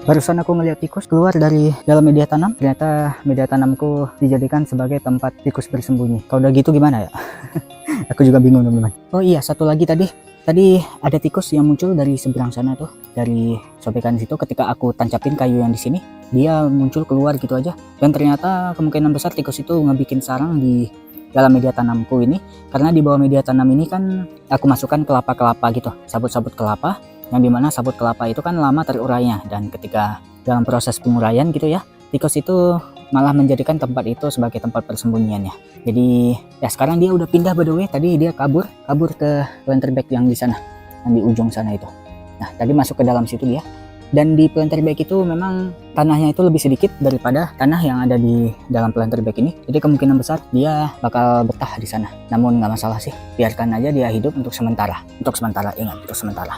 Barusan aku ngeliat tikus keluar dari dalam media tanam. Ternyata media tanamku dijadikan sebagai tempat tikus bersembunyi. Kalau udah gitu gimana ya? Aku juga bingung teman-teman. Oh iya, satu lagi tadi ada tikus yang muncul dari seberang sana tuh, dari sobekan situ. Ketika aku tancapin kayu yang di sini, dia muncul keluar gitu aja. Dan ternyata kemungkinan besar tikus itu ngebikin sarang di dalam media tanamku ini, karena di bawah media tanam ini kan aku masukkan kelapa-kelapa gitu, sabut-sabut kelapa, yang dimana sabut kelapa itu kan lama terurainya, dan ketika dalam proses penguraian gitu ya, tikus itu malah menjadikan tempat itu sebagai tempat persembunyiannya. Jadi ya sekarang dia udah pindah, by the way. Tadi dia kabur ke planter bag yang di sana, yang di ujung sana itu. Nah tadi masuk ke dalam situ dia. Dan di planter bag itu memang tanahnya itu lebih sedikit daripada tanah yang ada di dalam planter bag ini. Jadi kemungkinan besar dia bakal betah di sana. Namun nggak masalah sih, biarkan aja dia hidup untuk sementara. Untuk sementara, ingat, untuk sementara.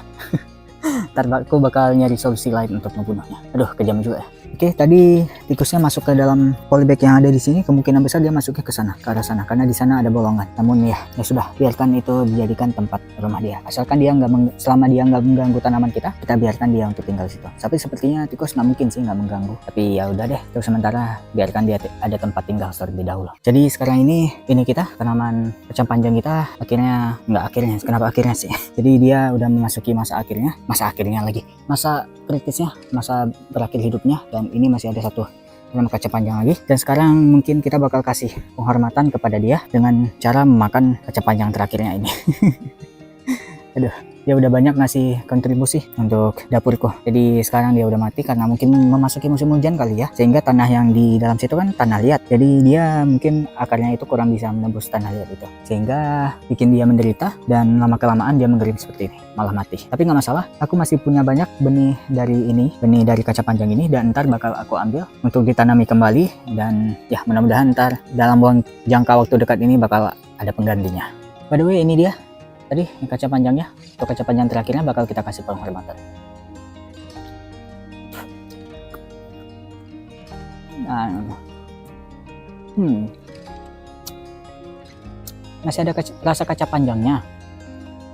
Ntar aku bakal nyari solusi lain untuk membunuhnya. Aduh, kejam juga ya. Oke, tadi tikusnya masuk ke dalam polybag yang ada di sini. Kemungkinan besar dia masuknya ke sana, ke arah sana, karena di sana ada bolongan. Namun ya sudah, biarkan itu dijadikan tempat rumah dia. Asalkan dia selama dia nggak mengganggu tanaman kita biarkan dia untuk tinggal di situ. Tapi sepertinya tikus nggak mungkin sih nggak mengganggu. Tapi ya udah deh, untuk sementara biarkan dia ada tempat tinggal terlebih dahulu. Jadi sekarang ini kita tanaman kacang panjang kita kenapa akhirnya sih? Jadi dia udah memasuki masa kritisnya, masa berakhir hidupnya, dan ini masih ada satu tanaman kacang panjang lagi. Dan sekarang mungkin kita bakal kasih penghormatan kepada dia dengan cara memakan kacang panjang terakhirnya ini. Aduh, dia udah banyak ngasih kontribusi untuk dapurku. Jadi sekarang dia udah mati karena mungkin memasuki musim hujan kali ya, sehingga tanah yang di dalam situ kan tanah liat. Jadi dia mungkin akarnya itu kurang bisa menembus tanah liat itu, sehingga bikin dia menderita, dan lama kelamaan dia mengering seperti ini, malah mati. Tapi nggak masalah, aku masih punya banyak benih dari kacang panjang ini, dan ntar bakal aku ambil untuk ditanami kembali. Dan ya mudah-mudahan ntar dalam jangka waktu dekat ini bakal ada penggantinya. By the way, ini dia tadi kacang panjangnya. Untuk kacang panjang terakhirnya bakal kita kasih penghormatan. Masih ada rasa kacang panjangnya,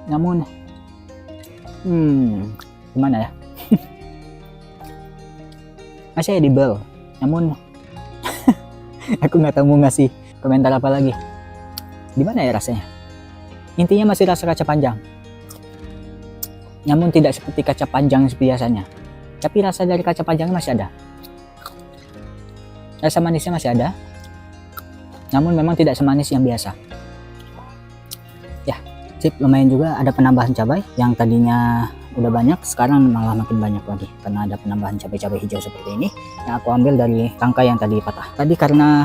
namun gimana ya? Masih edible, namun aku nggak tahu mau ngasih komentar apa lagi. Gimana ya rasanya? Intinya masih rasa kacang panjang, namun tidak seperti kacang panjang biasanya. Tapi rasa dari kacang panjangnya masih ada, rasa manisnya masih ada, namun memang tidak semanis yang biasa. Ya, sip, lumayan juga. Ada penambahan cabai yang tadinya udah banyak, sekarang malah makin banyak lagi karena ada penambahan cabai-cabai hijau seperti ini yang aku ambil dari tangkai yang tadi patah. Tadi karena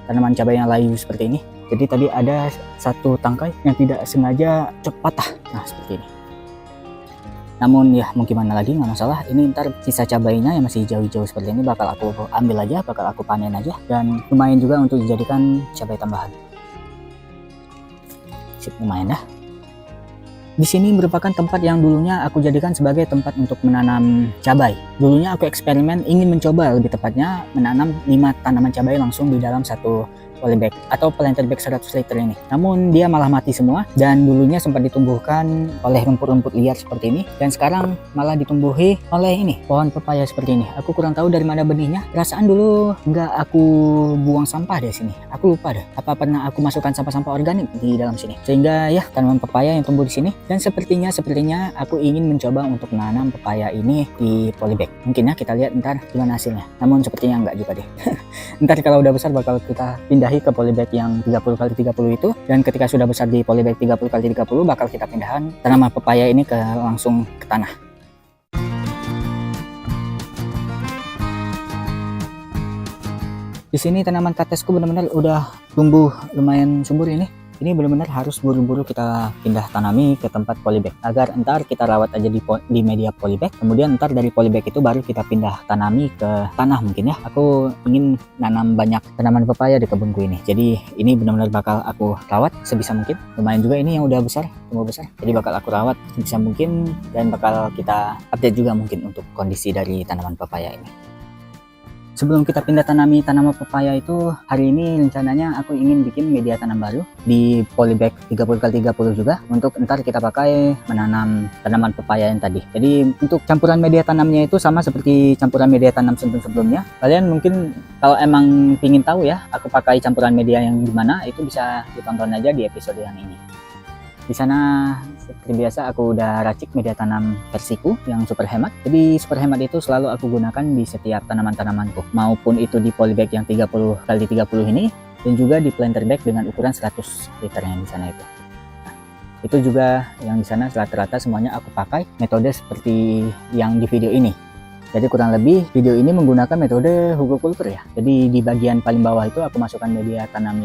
tanaman cabai yang layu seperti ini, jadi tadi ada satu tangkai yang tidak sengaja patah. Nah seperti ini. Namun ya mau gimana lagi, nggak masalah. Ini ntar sisa cabainya yang masih hijau-hijau seperti ini bakal aku ambil aja, bakal aku panen aja, dan lumayan juga untuk dijadikan cabai tambahan. Sip, lumayan dah. Di sini merupakan tempat yang dulunya aku jadikan sebagai tempat untuk menanam cabai. Dulunya aku eksperimen, ingin mencoba lebih tepatnya menanam 5 tanaman cabai langsung di dalam satu polybag atau planter bag 100 liter ini. Namun dia malah mati semua, dan dulunya sempat ditumbuhkan oleh rumput-rumput liar seperti ini, dan sekarang malah ditumbuhi oleh ini, pohon pepaya seperti ini. Aku kurang tahu dari mana benihnya. Perasaan dulu nggak aku buang sampah dari sini. Aku lupa deh, apa pernah aku masukkan sampah-sampah organik di dalam sini, sehingga ya tanaman pepaya yang tumbuh di sini. Dan sepertinya aku ingin mencoba untuk menanam pepaya ini di polybag. Mungkin ya kita lihat ntar gimana hasilnya. Namun sepertinya enggak juga deh. Ntar kalau udah besar bakal kita pindahi ke polybag yang 30x30 itu, dan ketika sudah besar di polybag 30x30 bakal kita pindahan tanaman pepaya ini langsung ke tanah. Di sini tanaman katesku benar-benar udah tumbuh lumayan subur ini. Ini benar-benar harus buru-buru kita pindah tanami ke tempat polybag, agar ntar kita rawat aja di media polybag. Kemudian ntar dari polybag itu baru kita pindah tanami ke tanah mungkin ya. Aku ingin nanam banyak tanaman pepaya di kebunku ini. Jadi ini benar-benar bakal aku rawat sebisa mungkin. Lumayan juga ini yang udah besar, tumbuh besar. Jadi bakal aku rawat sebisa mungkin, dan bakal kita update juga mungkin untuk kondisi dari tanaman pepaya ini. sebelum kita pindah tanami tanaman pepaya itu, hari ini rencananya aku ingin bikin media tanam baru di polybag 30x30 juga, untuk ntar kita pakai menanam tanaman pepaya yang tadi. Jadi untuk campuran media tanamnya itu sama seperti campuran media tanam sebelumnya. Kalian mungkin kalau emang ingin tahu ya aku pakai campuran media yang gimana, itu bisa ditonton aja di episode yang ini. Di sana seperti biasa aku udah racik media tanam versiku yang super hemat. Jadi super hemat itu selalu aku gunakan di setiap tanaman-tanamanku, maupun itu di polybag yang 30x30 ini, dan juga di planter bag dengan ukuran 100 liter yang di sana itu. Nah, itu juga yang di sana rata-rata semuanya aku pakai metode seperti yang di video ini. Jadi kurang lebih video ini menggunakan metode hugelkultur ya. Jadi di bagian paling bawah itu aku masukkan media tanam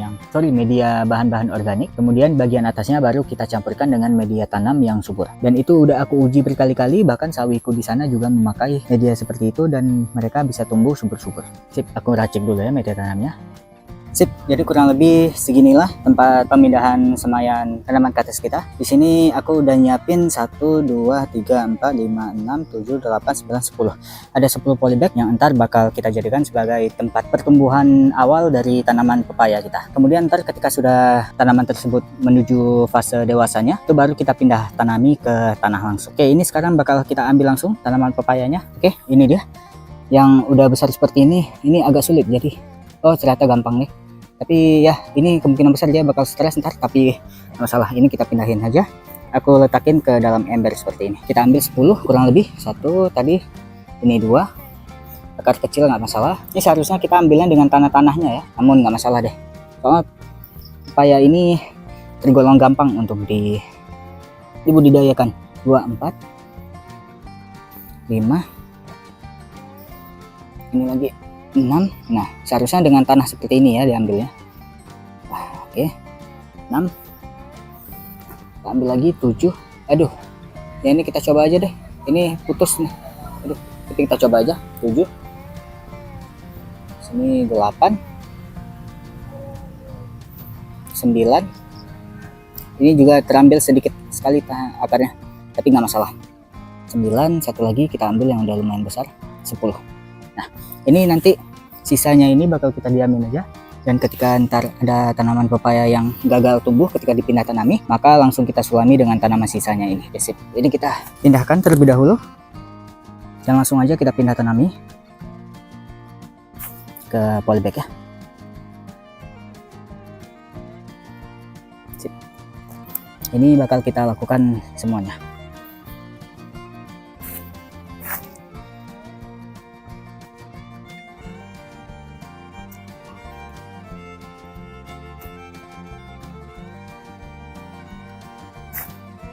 media bahan-bahan organik. Kemudian bagian atasnya baru kita campurkan dengan media tanam yang subur. Dan itu udah aku uji berkali-kali, bahkan sawiku di sana juga memakai media seperti itu dan mereka bisa tumbuh subur-subur. Sip, aku racik dulu ya media tanamnya. Sip, jadi kurang lebih seginilah tempat pemindahan semaian tanaman kates kita. Di sini aku udah nyiapin 1, 2, 3, 4, 5, 6, 7, 8, 9, 10. Ada 10 polybag yang ntar bakal kita jadikan sebagai tempat pertumbuhan awal dari tanaman pepaya kita. Kemudian ntar ketika sudah tanaman tersebut menuju fase dewasanya, itu baru kita pindah tanami ke tanah langsung. Oke, ini sekarang bakal kita ambil langsung tanaman pepayanya. Oke, ini dia. Yang udah besar seperti ini agak sulit jadi. Oh, ternyata gampang nih. Tapi ya ini kemungkinan besar dia bakal stres ntar, tapi masalah, ini kita pindahin aja. Aku letakin ke dalam ember seperti ini. Kita ambil 10 kurang lebih, 1 tadi, ini 2. Akar kecil nggak masalah. Ini seharusnya kita ambilnya dengan tanah-tanahnya ya, namun nggak masalah deh. Soalnya pepaya ini tergolong gampang untuk dibudidayakan. 2, 4, 5, ini lagi 6. Nah, seharusnya dengan tanah seperti ini ya diambilnya. Oke. 6. Kita ambil lagi 7. Aduh. Ya ini kita coba aja deh. Ini putus nih. Aduh, tapi kita coba aja. 7. Sini 8. 9. Ini juga terambil sedikit sekali akarnya, tapi nggak masalah. 9, satu lagi kita ambil yang udah lumayan besar, 10. Nah, ini nanti sisanya ini bakal kita diamin aja, dan ketika ntar ada tanaman pepaya yang gagal tumbuh ketika dipindah tanami, maka langsung kita sulami dengan tanaman sisanya ini. Sip. Ini kita pindahkan terlebih dahulu, dan langsung aja kita pindah tanami ke polybag ya. Sip. Ini bakal kita lakukan semuanya.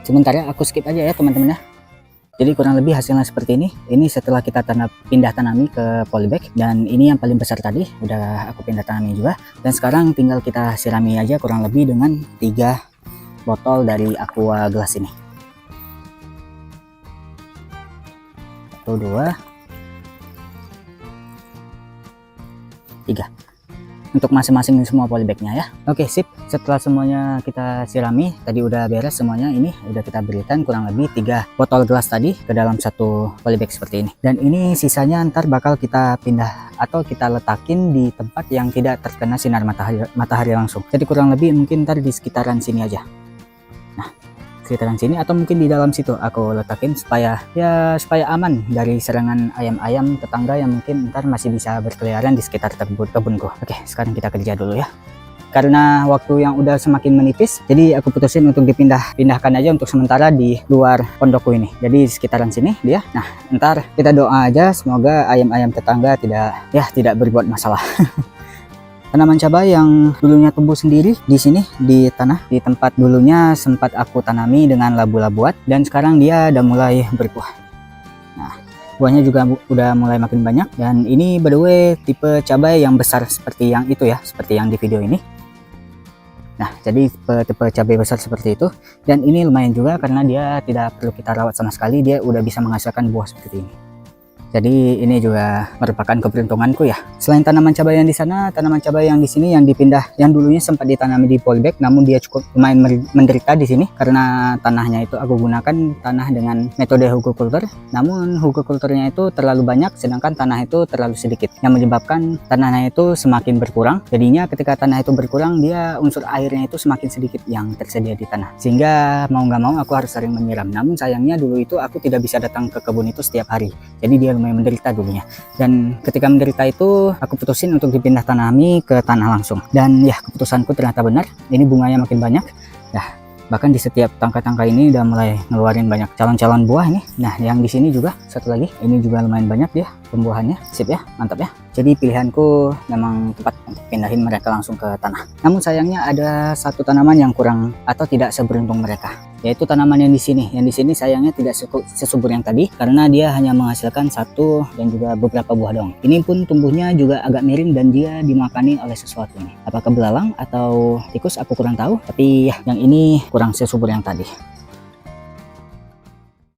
Sementara aku skip aja ya teman-teman ya. Jadi kurang lebih hasilnya seperti ini. Ini setelah kita pindah tanami ke polybag, dan ini yang paling besar tadi udah aku pindah tanami juga. Dan sekarang tinggal kita sirami aja kurang lebih dengan 3 botol dari aqua gelas ini. 1, 2, 3. Untuk masing-masing semua polybagnya ya. Oke, sip. Setelah semuanya kita sirami, tadi udah beres semuanya, ini udah kita berikan kurang lebih 3 botol gelas tadi ke dalam satu polybag seperti ini. Dan ini sisanya ntar bakal kita pindah atau kita letakin di tempat yang tidak terkena sinar matahari langsung. Jadi kurang lebih mungkin ntar di sekitaran sini aja. Nah, sekitaran sini atau mungkin di dalam situ aku letakin supaya aman dari serangan ayam-ayam tetangga yang mungkin ntar masih bisa berkeliaran di sekitar kebunku. Oke, sekarang kita kerja dulu ya. Karena waktu yang udah semakin menipis, jadi aku putusin untuk dipindahkan aja untuk sementara di luar pondokku ini. Jadi di sekitaran sini dia. Nah, ntar kita doa aja semoga ayam-ayam tetangga tidak berbuat masalah. Tanaman cabai yang dulunya tumbuh sendiri di sini di tanah, di tempat dulunya sempat aku tanami dengan labu-labuat, dan sekarang dia udah mulai berbuah. Nah, buahnya juga udah mulai makin banyak, dan ini by the way tipe cabai yang besar seperti yang itu ya, seperti yang di video ini. Nah, jadi tipe cabai besar seperti itu, dan ini lumayan juga karena dia tidak perlu kita rawat sama sekali, dia udah bisa menghasilkan buah seperti ini. Jadi ini juga merupakan keberuntunganku ya. Selain tanaman cabai yang di sana, tanaman cabai yang di sini yang dipindah, yang dulunya sempat ditanami di polybag, namun dia cukup lumayan menderita di sini karena tanahnya itu aku gunakan tanah dengan metode hugelkultur. Namun hugelkulturnya itu terlalu banyak, sedangkan tanah itu terlalu sedikit, yang menyebabkan tanahnya itu semakin berkurang. Jadinya ketika tanah itu berkurang, dia unsur airnya itu semakin sedikit yang tersedia di tanah, sehingga mau nggak mau aku harus sering menyiram. Namun sayangnya dulu itu aku tidak bisa datang ke kebun itu setiap hari, jadi dia lumayan menderita dulunya. Dan ketika menderita itu aku putusin untuk dipindah tanami ke tanah langsung, dan ya keputusanku ternyata benar. Ini bunganya makin banyak ya, bahkan di setiap tangkai-tangkai ini udah mulai ngeluarin banyak calon-calon buah ini. Nah yang di sini juga satu lagi, ini juga lumayan banyak dia pembuahannya. Sip ya, mantap ya. Jadi pilihanku memang tepat untuk pindahin mereka langsung ke tanah. Namun sayangnya ada satu tanaman yang kurang atau tidak seberuntung mereka, yaitu tanaman yang di sini. Yang di sini sayangnya tidak sesubur yang tadi karena dia hanya menghasilkan satu dan juga beberapa buah dong. Ini pun tumbuhnya juga agak miring dan dia dimakani oleh sesuatu ini. Apakah belalang atau tikus aku kurang tahu, tapi ya yang ini kurang sesubur yang tadi.